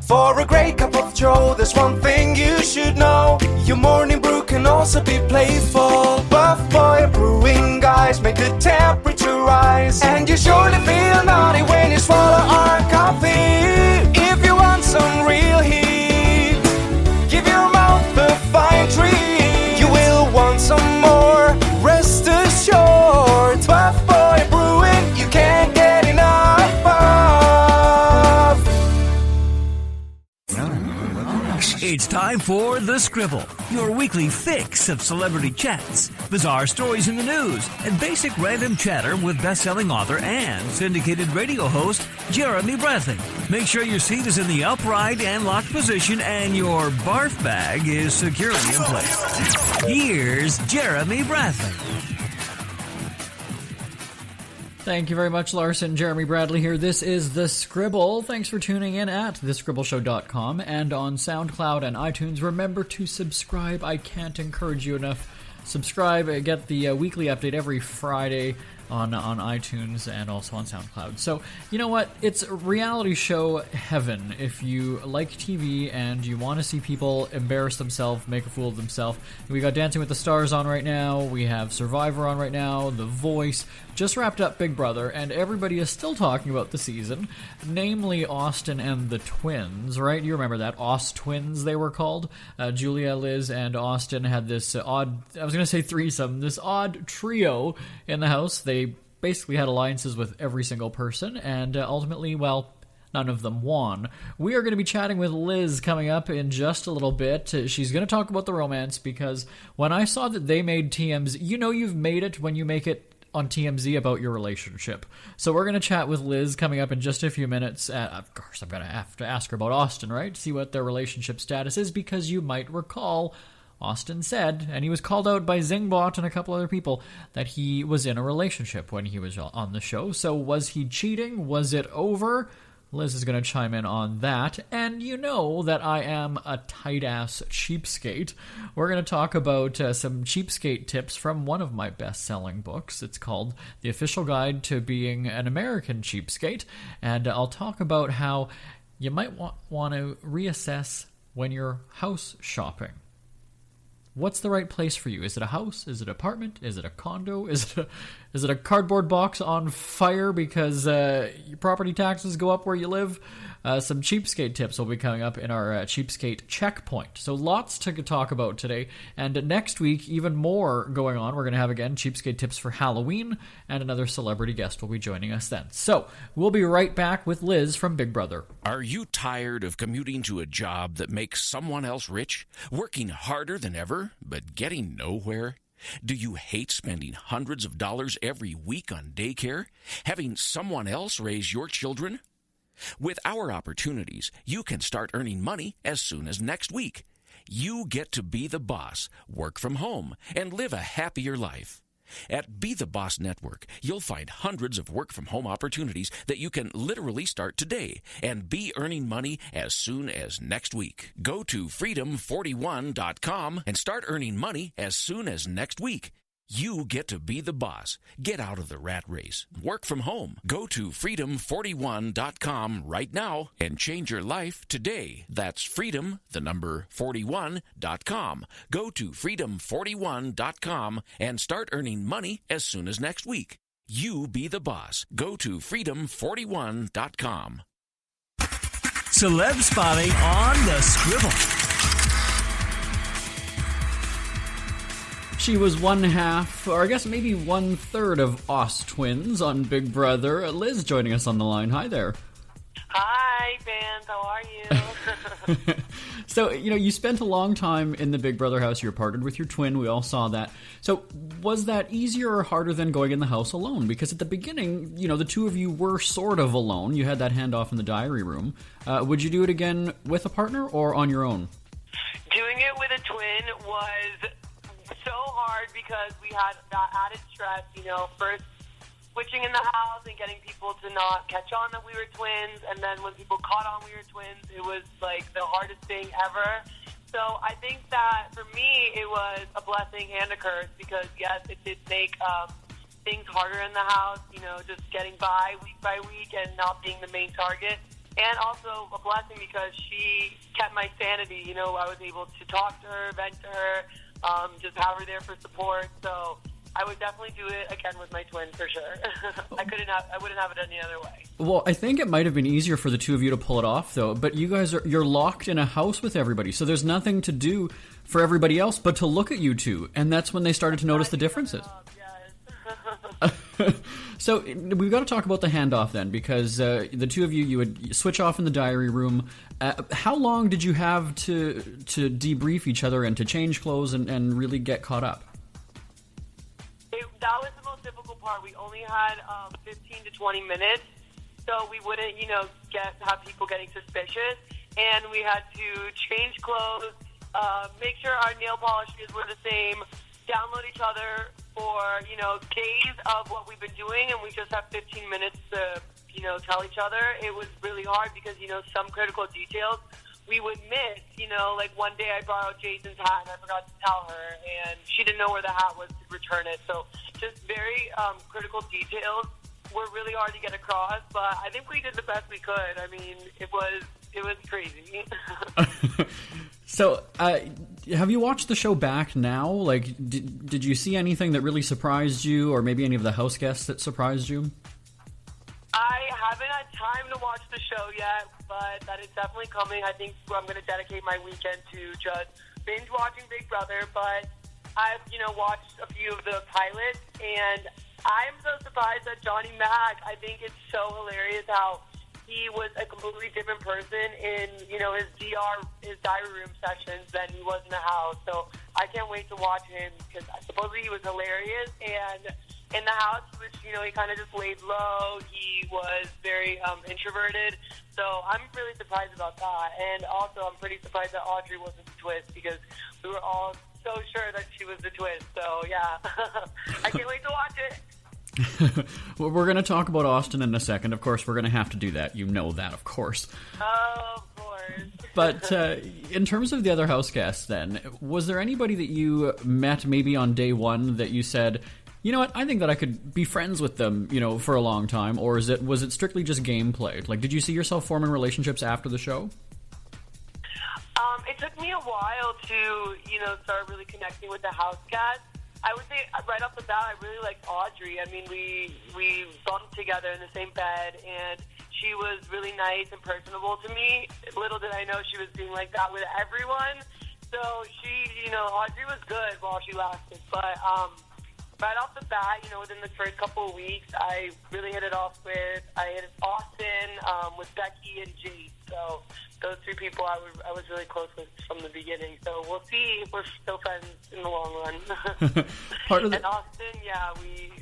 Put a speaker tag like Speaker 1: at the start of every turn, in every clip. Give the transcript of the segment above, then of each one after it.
Speaker 1: For a great cup of joe, there's one thing you should know. Your morning brew can also be playful. Buff Boy Brewing guys make the temperature rise, and you surely feel naughty when you swallow our coffee. If you want some real heat, give your mouth a fine treat. You will want some more, rest assured. Buff Boy Brewing, you can't get enough of.
Speaker 2: It's time for The Scribble, your weekly fix of celebrity chats, bizarre stories in the news, and basic random chatter with best-selling author and syndicated radio host Jeremy Bradley. Make sure your seat is in the upright and locked position and your barf bag is securely in place. Here's Jeremy Bradley.
Speaker 3: Thank you very much, Larson. Jeremy Bradley here. This is The Scribble. Thanks for tuning in at thescribbleshow.com and on SoundCloud and iTunes. Remember to subscribe. I can't encourage you enough. Subscribe. Get the weekly update every Friday on iTunes and also on SoundCloud. So, you know what? It's reality show heaven. If you like TV and you want to see people embarrass themselves, make a fool of themselves. We got Dancing with the Stars on right now. We have Survivor on right now. The Voice. Just wrapped up Big Brother, and everybody is still talking about the season, namely Austin and the twins, right? You remember that? Aus twins, they were called. Julia, Liz, and Austin had this odd, I was going to say threesome, this odd trio in the house. They basically had alliances with every single person, and ultimately, well, none of them won. We are going to be chatting with Liz coming up in just a little bit. She's going to talk about the romance, because when I saw that they made TMZ, you know you've made it when you make it on TMZ about your relationship. So we're going to chat with Liz coming up in just a few minutes. Of course, I'm going to have to ask her about Austin, right? See what their relationship status is, because you might recall Austin said, and he was called out by Zingbot and a couple other people, that he was in a relationship when he was on the show. So was he cheating? Was it over? Liz is going to chime in on that. And you know that I am a tight-ass cheapskate. We're going to talk about some cheapskate tips from one of my best-selling books. It's called The Official Guide to Being an American Cheapskate. And I'll talk about how you might want to reassess when you're house shopping. What's the right place for you? Is it a house? Is it an apartment? Is it a condo? Is it a cardboard box on fire because your property taxes go up where you live? Some cheapskate tips will be coming up in our cheapskate checkpoint. So lots to talk about today. And next week, even more going on. We're going to have, again, cheapskate tips for Halloween, and another celebrity guest will be joining us then. So we'll be right back with Liz from Big Brother.
Speaker 4: Are you tired of commuting to a job that makes someone else rich? Working harder than ever, but getting nowhere? Do you hate spending hundreds of dollars every week on daycare? Having someone else raise your children? With our opportunities, you can start earning money as soon as next week. You get to be the boss, work from home, and live a happier life. At Be the Boss Network, you'll find hundreds of work-from-home opportunities that you can literally start today and be earning money as soon as next week. Go to freedom41.com and start earning money as soon as next week. You get to be the boss. Get out of the rat race. Work from home. Go to freedom41.com right now and change your life today. That's freedom, the number 41.com. Go to freedom41.com and start earning money as soon as next week. You be the boss. Go to freedom41.com.
Speaker 2: Celeb spotting on The Scribble.
Speaker 3: She was one half, or I guess maybe 1/3 of Aus twins on Big Brother. Liz joining us on the line. Hi there.
Speaker 5: Hi, fans. How are you?
Speaker 3: So, you spent a long time in the Big Brother house. You're partnered with your twin. We all saw that. So, was that easier or harder than going in the house alone? Because at the beginning, the two of you were sort of alone. You had that handoff in the diary room. Would you do it again with a partner or on your own?
Speaker 5: Doing it with a twin was so hard because we had that added stress, first switching in the house and getting people to not catch on that we were twins, and then when people caught on we were twins, it was like the hardest thing ever. So I think that for me it was a blessing and a curse, because yes, it did make things harder in the house, just getting by week and not being the main target. and also a blessing because she kept my sanity. You know, I was able to talk to her, vent to her, just have her there for support. So I would definitely do it again with my twin for sure. I wouldn't have it any other way.
Speaker 3: Well, I think it might have been easier for the two of you to pull it off, though. But you're locked in a house with everybody, so there's nothing to do for everybody else but to look at you two, and that's when they started to notice the differences.
Speaker 5: Yes.
Speaker 3: So we've got to talk about the handoff then, because the two of you would switch off in the diary room. How long did you have to debrief each other and to change clothes and really get caught up?
Speaker 5: That was the most difficult part. We only had 15 to 20 minutes, so we wouldn't, have people getting suspicious. And we had to change clothes, make sure our nail polishes were the same, download each other for, days of what we've been doing, and we just have 15 minutes to, tell each other. It was really hard because, some critical details we would miss. Like one day I borrowed Jason's hat and I forgot to tell her, and she didn't know where the hat was to return it. So just very critical details were really hard to get across, but I think we did the best we could. I mean, it was crazy.
Speaker 3: So, have you watched the show back now? Like, did you see anything that really surprised you, or maybe any of the house guests that surprised you?
Speaker 5: I haven't had time to watch the show yet, but that is definitely coming. I think I'm going to dedicate my weekend to just binge watching Big Brother, but I've, watched a few of the pilots, and I'm so surprised that Johnny Mac, I think it's so hilarious how he was a completely different person in, his diary room sessions than he was in the house. So I can't wait to watch him because supposedly he was hilarious, and in the house, which, he kind of just laid low. He was very introverted. So I'm really surprised about that. And also, I'm pretty surprised that Audrey wasn't the twist because we were all so sure that she was the twist. So, yeah, I can't wait to watch it.
Speaker 3: Well, we're going to talk about Austin in a second. Of course, we're going to have to do that. You know that, of course.
Speaker 5: Oh, of course.
Speaker 3: But in terms of the other house guests, then, was there anybody that you met maybe on day one that you said, you know what, I think that I could be friends with them, for a long time? Or was it strictly just gameplay? Like, did you see yourself forming relationships after the show?
Speaker 5: It took me a while to, start really connecting with the house guests. I would say right off the bat, I really liked Audrey. I mean, we bunked together in the same bed, and she was really nice and personable to me. Little did I know she was being like that with everyone. So Audrey was good while she lasted. But right off the bat, within the first couple of weeks, I really hit it off with Austin, with Becky and Jade. So those three people I was really close with from the beginning. So we'll see if we're still friends in the long run. And Austin,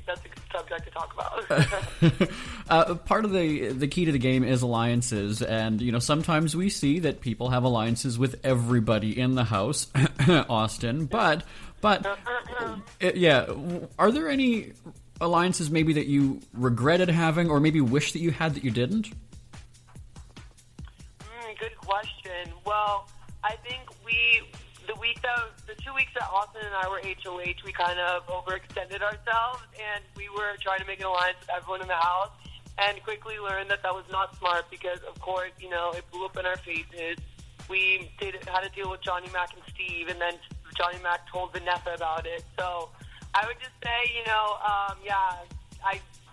Speaker 5: that's a good subject to talk about.
Speaker 3: Part of the key to the game is alliances, and sometimes we see that people have alliances with everybody in the house, Austin, but are there any alliances maybe that you regretted having, or maybe wish that you had that you didn't?
Speaker 5: Good question. Well, I think the 2 weeks that Austin and I were HOH, we kind of overextended ourselves, and we were trying to make an alliance with everyone in the house, and quickly learned that was not smart because, of course, it blew up in our faces. We had to deal with Johnny Mac and Steve, and then Johnny Mac told Vanessa about it. So I would just say,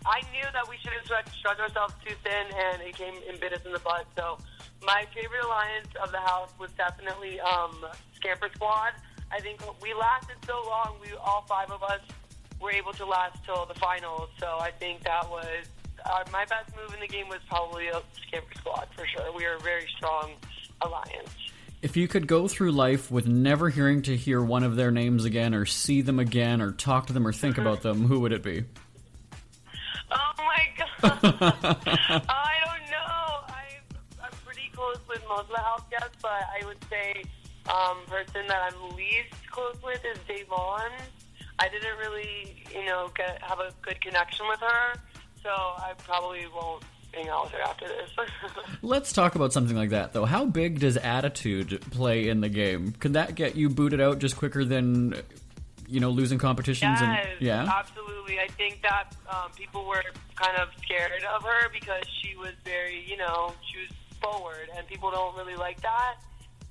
Speaker 5: I knew that we shouldn't stretch ourselves too thin, and it came and bit us in the butt. So my favorite alliance of the house was definitely Scamper Squad. I think we lasted so long. All five of us were able to last till the finals. So I think that was my best move in the game was probably a Scamper Squad for sure. We were a very strong alliance.
Speaker 3: If you could go through life with never hear one of their names again, or see them again, or talk to them, or think about them, who would it be?
Speaker 5: Oh my God! I don't know. I'm pretty close with most of the house guests, but I would say person that I'm least close with is Davon. I didn't really, have a good connection with her, so I probably won't hang out with her after this.
Speaker 3: Let's talk about something like that, though. How big does attitude play in the game? Could that get you booted out just quicker than, losing competitions?
Speaker 5: Yes, absolutely. I think that people were kind of scared of her because she was very, she was forward, and people don't really like that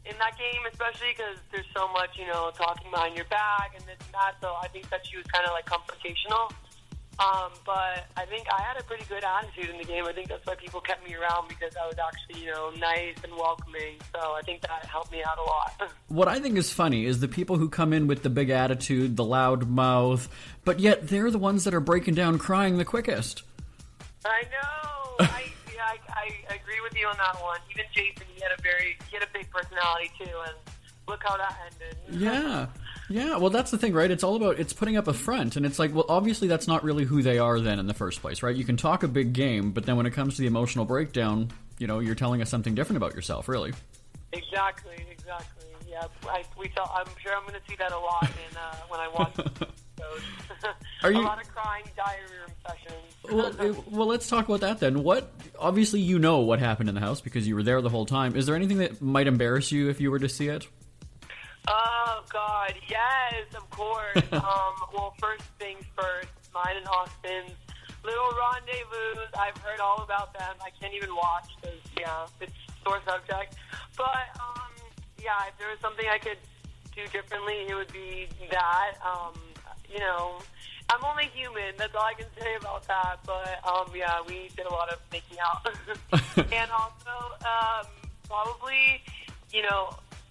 Speaker 5: in that game, especially because there's so much, talking behind your back and this and that. So I think that she was kind of like confrontational. But I think I had a pretty good attitude in the game. I think that's why people kept me around, because I was actually, nice and welcoming. So I think that helped me out a lot.
Speaker 3: What I think is funny is the people who come in with the big attitude, the loud mouth, but yet they're the ones that are breaking down crying the quickest.
Speaker 5: I know. I agree with you on that one. Even Jason, he had a big personality too, and look how that ended.
Speaker 3: Yeah, well, that's the thing, right? It's all about, it's putting up a front, and it's like, well, obviously that's not really who they are then in the first place, right? You can talk a big game, but then when it comes to the emotional breakdown, you're telling us something different about yourself, really.
Speaker 5: Exactly. Yeah, I'm sure I'm going to see that a lot when I watch those. A lot of crying diary room sessions.
Speaker 3: Well, let's talk about that then. Obviously you know what happened in the house because you were there the whole time. Is there anything that might embarrass you if you were to see it?
Speaker 5: Oh, God, yes, of course. Well, first things first, mine and Austin's little rendezvous. I've heard all about them. I can't even watch because, it's sore subject. But, if there was something I could do differently, it would be that. I'm only human. That's all I can say about that. But, we did a lot of making out. And also, probably,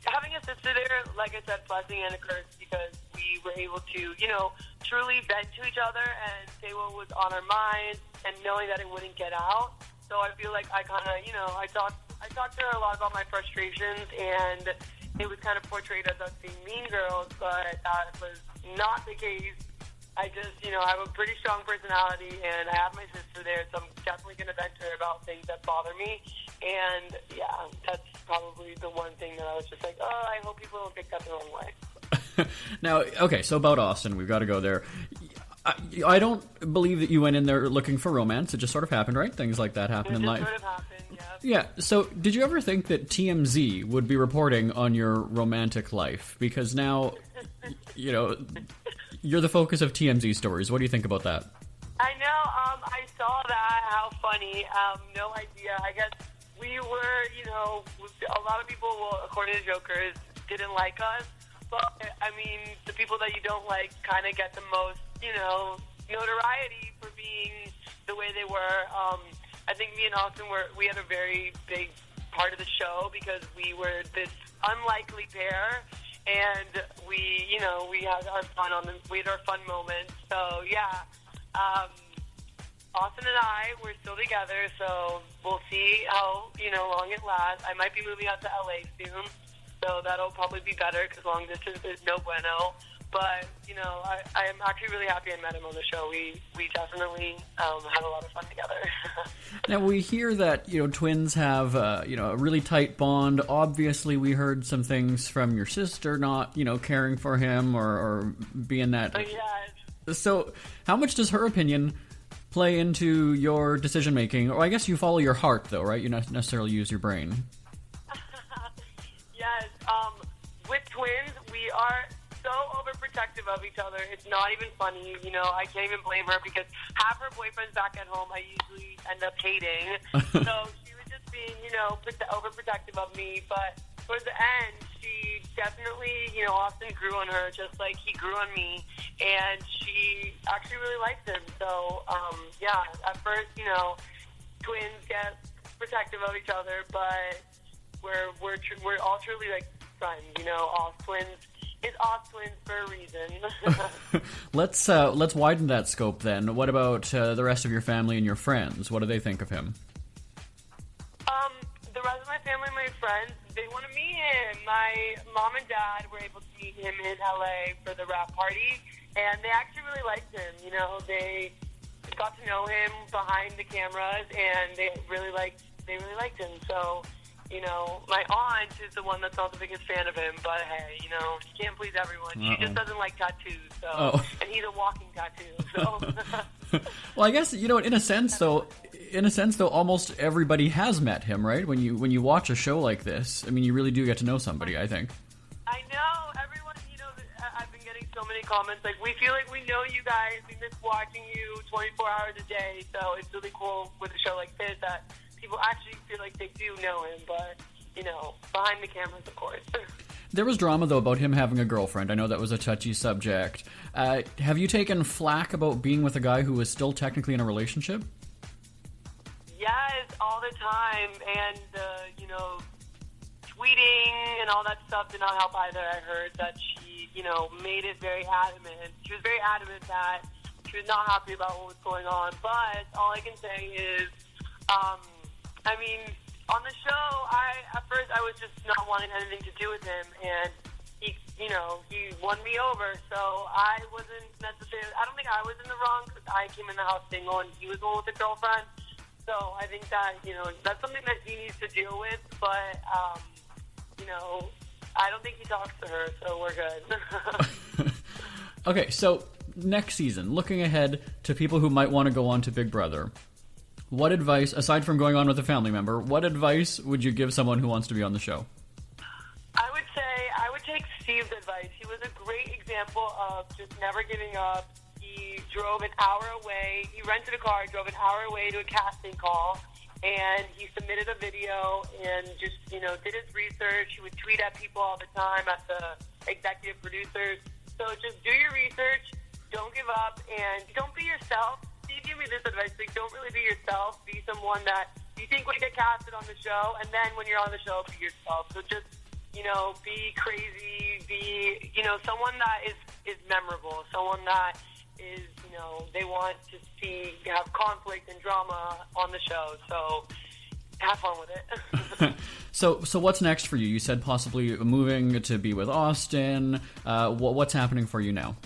Speaker 5: having a sister there, like I said, blessing and a curse, because we were able to, truly vent to each other and say what was on our minds, and knowing that it wouldn't get out. So I feel like I kind of, I talked to her a lot about my frustrations, and it was kind of portrayed as us being mean girls, but that was not the case. I just, I have a pretty strong personality, and I have my sister there, so I'm definitely going to vent to her about things that bother me. And, that's probably the one thing that I was just like, I hope people don't take that the wrong way.
Speaker 3: Now, okay, so about Austin, we've got to go there. I don't believe that you went in there looking for romance. It just sort of happened, right? Things like that happen in life.
Speaker 5: It sort of happened, yeah.
Speaker 3: Yeah, so did you ever think that TMZ would be reporting on your romantic life? Because now, you're the focus of TMZ stories. What do you think about that?
Speaker 5: I know, I saw that, how funny, no idea. I guess we were, a lot of people, according to Jokers, didn't like us. But, I mean, the people that you don't like kind of get the most, notoriety for being the way they were. I think me and Austin we had a very big part of the show because we were this unlikely pair, and we had our fun we had our fun moments. So yeah, Austin and I, we're still together, so we'll see how long it lasts. I might be moving out to LA soon, so that'll probably be better because long distance is no bueno. But, I'm actually really happy I met him on the show. We definitely had a lot of fun together.
Speaker 3: Now, we hear that, twins have, a really tight bond. Obviously, we heard some things from your sister not, caring for him or being that.
Speaker 5: Yeah.
Speaker 3: So, how much does her opinion play into your decision-making? Or I guess you follow your heart, though, right? You don't necessarily use your brain.
Speaker 5: Yes. With twins, we are so overprotective of each other. It's not even funny. I can't even blame her because half her boyfriends back at home I usually end up hating. So she was just being, overprotective of me. But towards the end, she definitely, Austin grew on her just like he grew on me. And she actually really liked him. So, at first, twins get protective of each other, but we're all truly like friends. All twins. It's Oz twins for a reason.
Speaker 3: Let's widen that scope then. What about the rest of your family and your friends? What do they think of him?
Speaker 5: The rest of my family and my friends, they want to meet him. My mom and dad were able to meet him in LA for the rap party, and they actually really liked him. They got to know him behind the cameras, and they really liked him. So. My aunt is the one that's not the biggest fan of him, but hey, you can't please everyone. She just doesn't like tattoos, so, and he's a walking tattoo, so.
Speaker 3: Well, I guess, in a sense though, almost everybody has met him, right? When you watch a show like this, I mean, you really do get to know somebody, I think.
Speaker 5: I know, everyone, I've been getting so many comments, like, we feel like we know you guys, we miss watching you 24 hours a day, so it's really cool with a show like this that people actually feel like they do know him, but, behind the cameras, of course.
Speaker 3: There was drama, though, about him having a girlfriend. I know that was a touchy subject. Have you taken flack about being with a guy who is still technically in a relationship?
Speaker 5: Yes, all the time, and, tweeting and all that stuff did not help either. I heard that she, made it very adamant. She was very adamant that she was not happy about what was going on, but all I can say is, on the show, at first I was just not wanting anything to do with him, and he won me over, so I wasn't necessarily, I don't think I was in the wrong, because I came in the house single, and he was the one with a girlfriend, so I think that, that's something that he needs to deal with, but, I don't think he talks to her, so we're good.
Speaker 3: Okay, so next season, looking ahead to people who might want to go on to Big Brother, what advice, aside from going on with a family member, what advice would you give someone who wants to be on the show?
Speaker 5: I would say I would take Steve's advice. He was a great example of just never giving up. He drove an hour away. He rented a car, drove an hour away to a casting call, and he submitted a video and just, did his research. He would tweet at people all the time, at the executive producers. So just do your research, don't give up, and don't be yourself. Steve gave me this advice, like, don't really be yourself. Be someone that you think would get casted on the show, and then when you're on the show, be yourself. So just, be crazy, be, someone that is memorable, someone that is, they want to have conflict and drama on the show. So have fun with it.
Speaker 3: So what's next for you? You said possibly moving to be with Austin. What's happening for you now?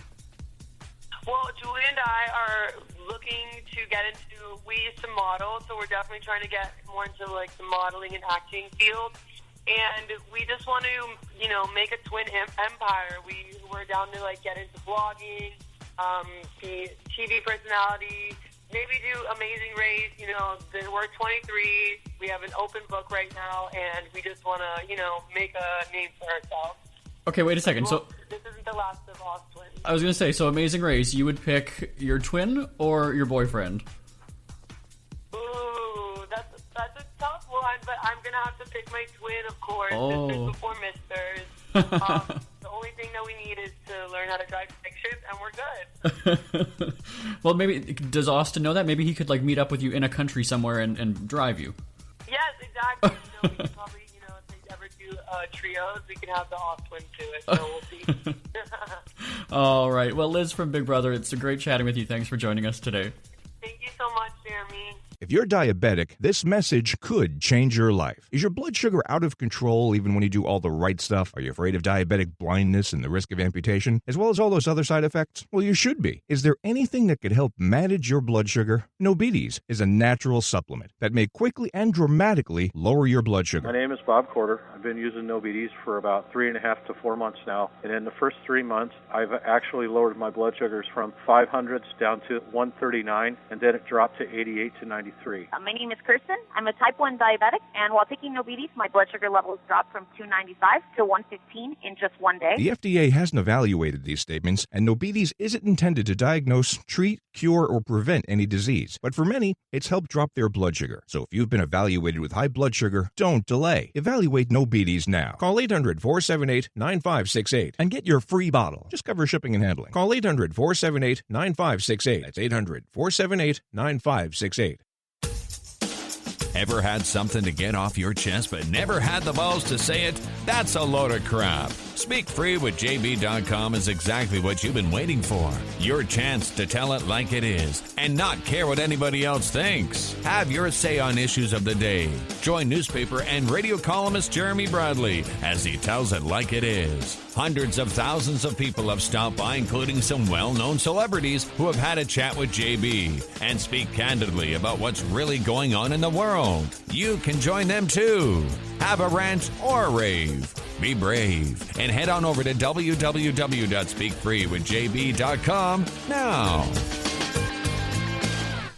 Speaker 5: Well, Julie and I are looking to get into, we used to model, so we're definitely trying to get more into like the modeling and acting field. And we just want to, make a twin empire. We're down to like get into blogging, be TV personality, maybe do Amazing Race. We're 23. We have an open book right now, and we just want to, make a name for ourselves.
Speaker 3: Okay, wait a second.
Speaker 5: Well, this isn't the last of Oz twins.
Speaker 3: I was going to say, so Amazing Race, you would pick your twin or your boyfriend?
Speaker 5: Ooh, that's a tough one, but I'm going to have to pick my twin, of course.
Speaker 3: Oh.
Speaker 5: This is before Misters. The only thing that we need is to learn how to drive stick shift, and we're good.
Speaker 3: Well, maybe, does Austin know that? Maybe he could like meet up with you in a country somewhere and drive you.
Speaker 5: Yes, exactly. We could probably, if they ever do trios, we can have the Oz twins do it, so we'll see.
Speaker 3: All right. Well, Liz from Big Brother, it's a great chatting with you. Thanks for joining us today.
Speaker 5: Thank you so much, Jeremy.
Speaker 6: If you're diabetic, this message could change your life. Is your blood sugar out of control even when you do all the right stuff? Are you afraid of diabetic blindness and the risk of amputation, as well as all those other side effects? Well, you should be. Is there anything that could help manage your blood sugar? Nobetes is a natural supplement that may quickly and dramatically lower your blood sugar.
Speaker 7: My name is Bob Corder. I've been using Nobetes for about 3.5 to 4 months now. And in the first 3 months, I've actually lowered my blood sugars from 500s down to 139, and then it dropped to 88 to 93.
Speaker 8: My name is Kirsten. I'm a type 1 diabetic, and while taking Nobetes, my blood sugar levels dropped from 295 to 115 in just 1 day.
Speaker 6: The FDA hasn't evaluated these statements, and Nobetes isn't intended to diagnose, treat, cure, or prevent any disease. But for many, it's helped drop their blood sugar. So if you've been evaluated with high blood sugar, don't delay. Evaluate Nobetes now. Call 800-478-9568 and get your free bottle. Just cover shipping and handling. Call 800-478-9568. That's 800-478-9568.
Speaker 4: Ever had something to get off your chest but never had the balls to say it? That's a load of crap. Speak Free with JB.com is exactly what you've been waiting for. Your chance to tell it like it is and not care what anybody else thinks. Have your say on issues of the day. Join newspaper and radio columnist Jeremy Bradley as he tells it like it is. Hundreds of thousands of people have stopped by, including some well-known celebrities who have had a chat with JB and speak candidly about what's really going on in the world. You can join them too. Have a rant or a rave. Be brave and head on over to www.speakfreewithjb.com now.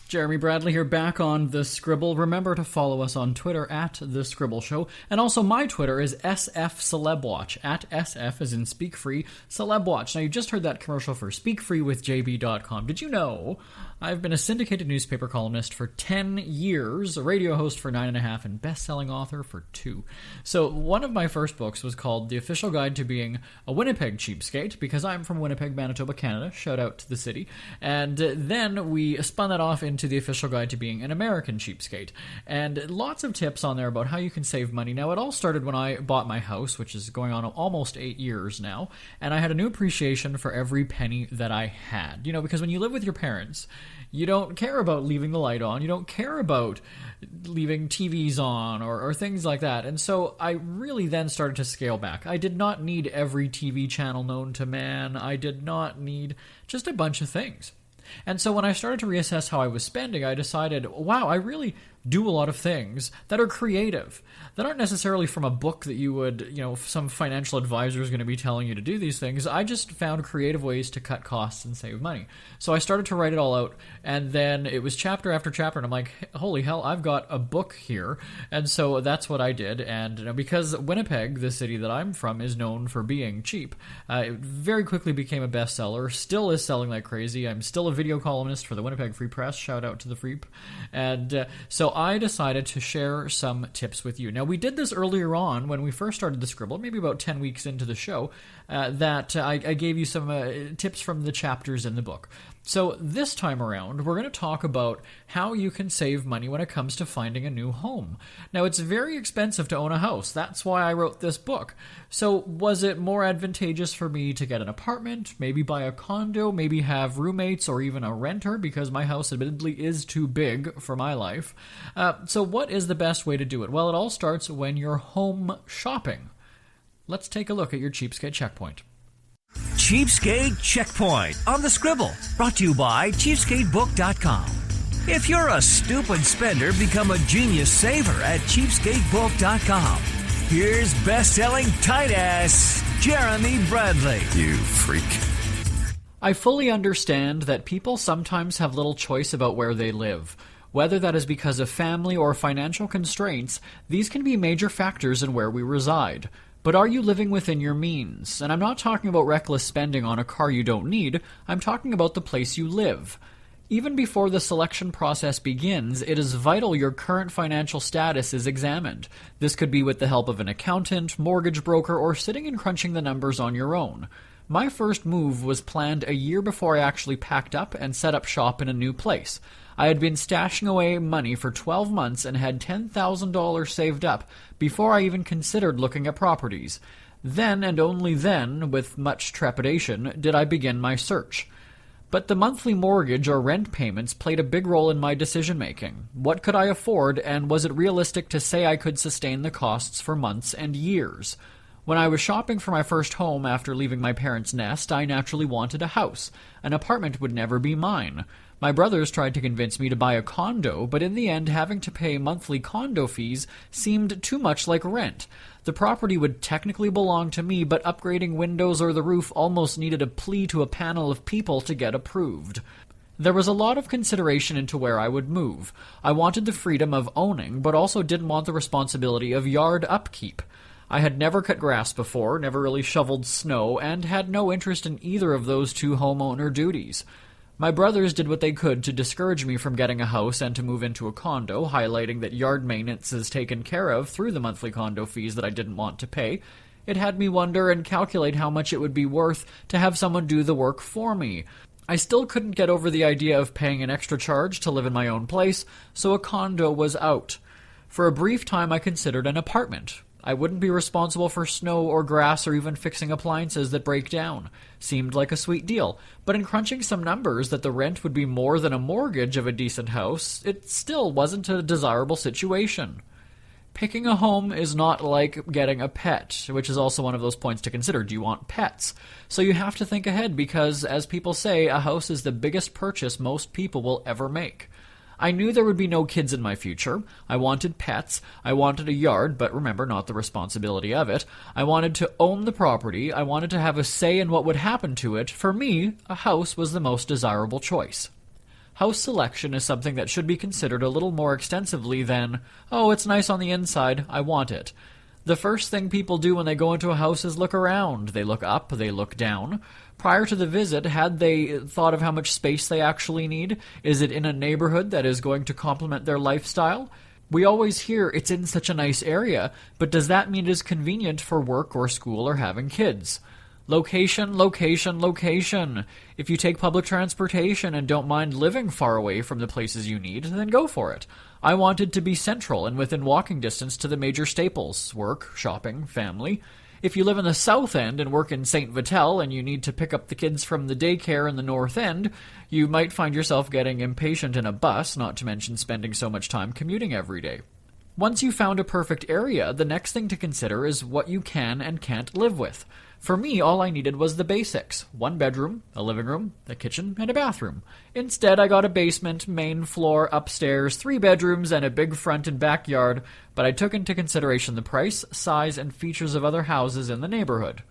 Speaker 3: Jeremy Bradley here, back on The Scribble. Remember to follow us on Twitter at The Scribble Show. And also my Twitter is SFCelebWatch, at SF as in Speak Free, CelebWatch. Now you just heard that commercial for SpeakFreeWithJB.com. Did you know I've been a syndicated newspaper columnist for 10 years, a radio host for 9.5, and best-selling author for 2. So one of my first books was called The Official Guide to Being a Winnipeg Cheapskate, because I'm from Winnipeg, Manitoba, Canada. Shout out to the city. And then we spun that off into The Official Guide to Being an American Cheapskate. And lots of tips on there about how you can save money. Now, it all started when I bought my house, which is going on almost 8 years now, and I had a new appreciation for every penny that I had. You know, because when you live with your parents, you don't care about leaving the light on. You don't care about leaving TVs on or things like that. And so I really then started to scale back. I did not need every TV channel known to man. I did not need just a bunch of things. And so when I started to reassess how I was spending, I decided, wow, I really do a lot of things that are creative, that aren't necessarily from a book that you would, some financial advisor is going to be telling you to do these things. I just found creative ways to cut costs and save money. So I started to write it all out, and then it was chapter after chapter, and I'm like, holy hell, I've got a book here. And so that's what I did. And because Winnipeg, the city that I'm from, is known for being cheap, it very quickly became a bestseller, still is selling like crazy. I'm still a video columnist for the Winnipeg Free Press. Shout out to the Freep. And so I decided to share some tips with you. Now, we did this earlier on when we first started the Scribble, maybe about 10 weeks into the show, that I gave you some tips from the chapters in the book. So this time around, we're going to talk about how you can save money when it comes to finding a new home. Now, it's very expensive to own a house. That's why I wrote this book. So was it more advantageous for me to get an apartment, maybe buy a condo, maybe have roommates or even a renter, because my house admittedly is too big for my life? So what is the best way to do it? Well, it all starts when you're home shopping. Let's take a look at your cheapskate checkpoint.
Speaker 2: Cheapskate Checkpoint on the Scribble, brought to you by cheapskatebook.com. If you're a stupid spender, become a genius saver at cheapskatebook.com. Here's best-selling tight-ass Jeremy Bradley.
Speaker 4: You freak.
Speaker 3: I fully understand that people sometimes have little choice about where they live. Whether that is because of family or financial constraints, these can be major factors in where we reside. But are you living within your means? And I'm not talking about reckless spending on a car you don't need. I'm talking about the place you live. Even before the selection process begins, it is vital your current financial status is examined. This could be with the help of an accountant, mortgage broker, or sitting and crunching the numbers on your own. My first move was planned a year before I actually packed up and set up shop in a new place. I had been stashing away money for 12 months and had $10,000 saved up before I even considered looking at properties. Then, and only then, with much trepidation, did I begin my search. But the monthly mortgage or rent payments played a big role in my decision-making. What could I afford, and was it realistic to say I could sustain the costs for months and years? When I was shopping for my first home after leaving my parents' nest, I naturally wanted a house. An apartment would never be mine. My brothers tried to convince me to buy a condo, but in the end having to pay monthly condo fees seemed too much like rent. The property would technically belong to me, but upgrading windows or the roof almost needed a plea to a panel of people to get approved. There was a lot of consideration into where I would move. I wanted the freedom of owning, but also didn't want the responsibility of yard upkeep. I had never cut grass before, never really shoveled snow, and had no interest in either of those two homeowner duties. My brothers did what they could to discourage me from getting a house and to move into a condo, highlighting that yard maintenance is taken care of through the monthly condo fees that I didn't want to pay. It had me wonder and calculate how much it would be worth to have someone do the work for me. I still couldn't get over the idea of paying an extra charge to live in my own place, so a condo was out. For a brief time I considered an apartment. I wouldn't be responsible for snow or grass or even fixing appliances that break down. Seemed like a sweet deal, but in crunching some numbers that the rent would be more than a mortgage of a decent house, it still wasn't a desirable situation. Picking a home is not like getting a pet, which is also one of those points to consider. Do you want pets? So you have to think ahead because, as people say, a house is the biggest purchase most people will ever make. I knew there would be no kids in my future. I wanted pets. I wanted a yard, but remember, not the responsibility of it. I wanted to own the property. I wanted to have a say in what would happen to it. For me, a house was the most desirable choice. house selection is something that should be considered a little more extensively than, oh, it's nice on the inside, I want it. The first thing people do when they go into a house is look around. They look up, they look down. Prior to the visit, had they thought of how much space they actually need? Is it in a neighborhood that is going to complement their lifestyle? We always hear it's in such a nice area, but does that mean it is convenient for work or school or having kids? Location, location, location. If you take public transportation and don't mind living far away from the places you need, then go for it. I wanted to be central and within walking distance to the major staples: work, shopping, family. If you live in the South End and work in St. Vital and you need to pick up the kids from the daycare in the North End, you might find yourself getting impatient in a bus, not to mention spending so much time commuting every day. Once you've found a perfect area, the next thing to consider is what you can and can't live with. For me, all I needed was the basics: 1 bedroom, a living room, a kitchen, and a bathroom. Instead, I got a basement, main floor, upstairs, 3 bedrooms, and a big front and backyard, but I took into consideration the price, size, and features of other houses in the neighborhood.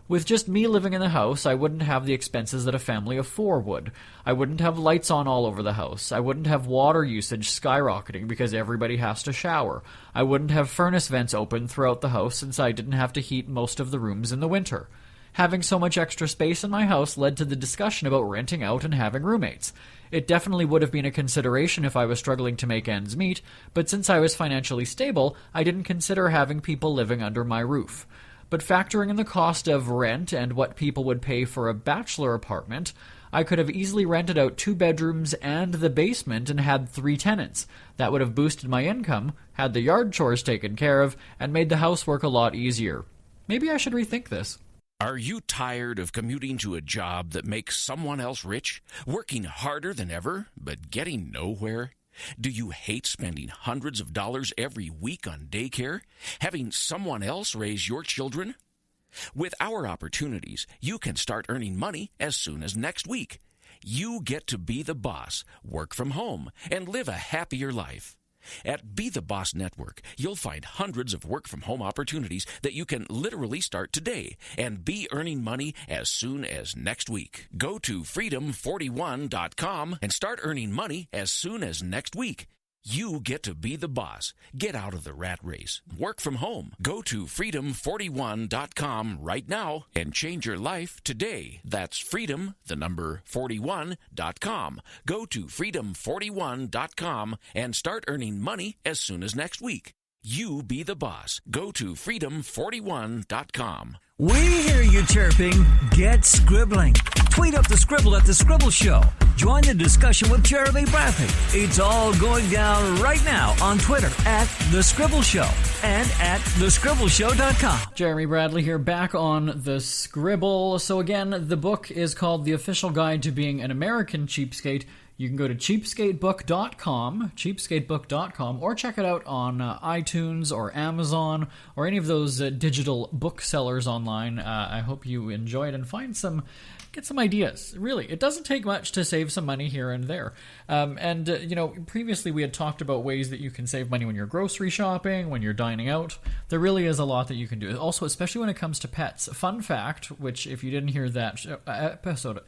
Speaker 3: With just me living in the house, I wouldn't have the expenses that a family of 4 would. I wouldn't have lights on all over the house. I wouldn't have water usage skyrocketing because everybody has to shower. I wouldn't have furnace vents open throughout the house since I didn't have to heat most of the rooms in the winter. Having so much extra space in my house led to the discussion about renting out and having roommates. It definitely would have been a consideration if I was struggling to make ends meet, but since I was financially stable, I didn't consider having people living under my roof. But factoring in the cost of rent and what people would pay for a bachelor apartment, I could have easily rented out 2 bedrooms and the basement and had 3 tenants. That would have boosted my income, had the yard chores taken care of, and made the housework a lot easier. Maybe I should rethink this.
Speaker 4: Are you tired of commuting to a job that makes someone else rich? Working harder than ever, but getting nowhere? Do you hate spending hundreds of dollars every week on daycare? Having someone else raise your children? With our opportunities, you can start earning money as soon as next week. You get to be the boss, work from home, and live a happier life. At Be the Boss Network, you'll find hundreds of work-from-home opportunities that you can literally start today and be earning money as soon as next week. Go to freedom41.com and start earning money as soon as next week. You get to be the boss. Get out of the rat race. Work from home. Go to freedom41.com right now and change your life today. That's freedom, the number 41.com. Go to freedom41.com and start earning money as soon as next week. You be the boss. Go to freedom41.com.
Speaker 2: We hear you chirping. Get scribbling. Tweet up the Scribble at The Scribble Show. Join the discussion with Jeremy Bradley. It's all going down right now on Twitter at The Scribble Show and at thescribbleshow.com.
Speaker 3: Jeremy Bradley here, back on The Scribble. So again, the book is called The Official Guide to Being an American Cheapskate. You can go to cheapskatebook.com, or check it out on iTunes or Amazon or any of those digital booksellers online. I hope you enjoy it and get some ideas. Really, it doesn't take much to save some money here and there. Previously we had talked about ways that you can save money when you're grocery shopping, when you're dining out. There really is a lot that you can do. Also, especially when it comes to pets. Fun fact, which if you didn't hear that episode,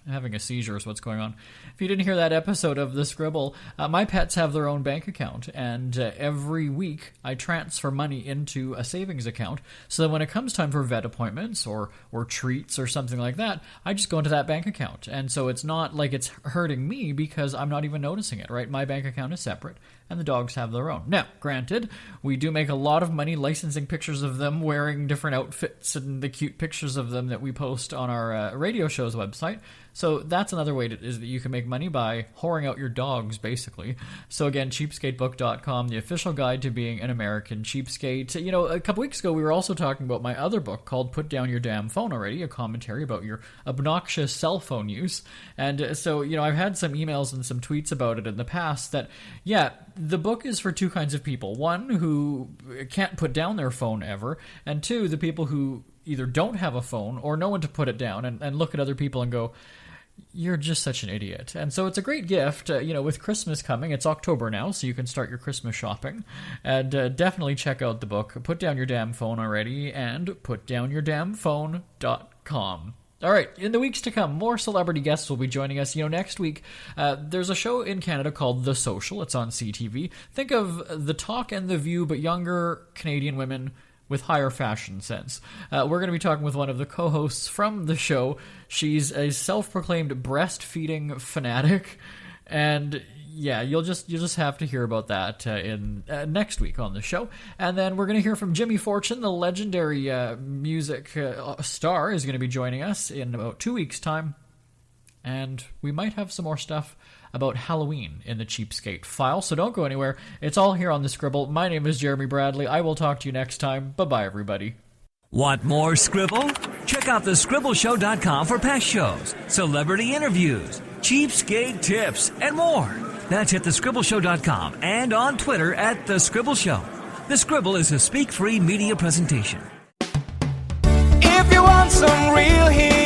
Speaker 3: having a seizure is what's going on. If you didn't hear that episode of The Scribble, my pets have their own bank account, and every week I transfer money into a savings account so that when it comes time for vet appointments or treats or something like that, I just go into that bank account. And so it's not like it's hurting me because I'm not even noticing it, right? My bank account is separate, and the dogs have their own. Now, granted, we do make a lot of money licensing pictures of them wearing different outfits and the cute pictures of them that we post on our radio show's website. So that's another way is that you can make money by whoring out your dogs, basically. So again, cheapskatebook.com, the official guide to being an American cheapskate. You know, a couple weeks ago, we were also talking about my other book called Put Down Your Damn Phone Already, a commentary about your obnoxious cell phone use. And so, I've had some emails and some tweets about it in the past that, yeah, the book is for 2 kinds of people. 1, who can't put down their phone ever, and 2, the people who either don't have a phone or know when to put it down and look at other people and go, you're just such an idiot. And so it's a great gift, with Christmas coming. It's October now, so you can start your Christmas shopping. And definitely check out the book, Put Down Your Damn Phone Already, and putdownyourdamnphone.com. All right, in the weeks to come, more celebrity guests will be joining us. Next week, there's a show in Canada called The Social. It's on CTV. Think of The Talk and The View, but younger Canadian women with higher fashion sense. We're going to be talking with one of the co-hosts from the show. She's a self-proclaimed breastfeeding fanatic, and yeah, you'll just have to hear about that in next week on the show. And then we're going to hear from Jimmy Fortune, the legendary music star, is going to be joining us in about 2 weeks' time. And we might have some more stuff about Halloween in the Cheapskate file, so don't go anywhere. It's all here on The Scribble. My name is Jeremy Bradley. I will talk to you next time. Bye-bye, everybody.
Speaker 2: Want more Scribble? Check out thescribbleshow.com for past shows, celebrity interviews, cheapskate tips, and more. That's at thescribbleshow.com and on Twitter at The Scribble Show. The Scribble is a speak-free media presentation.
Speaker 1: If you want some real heat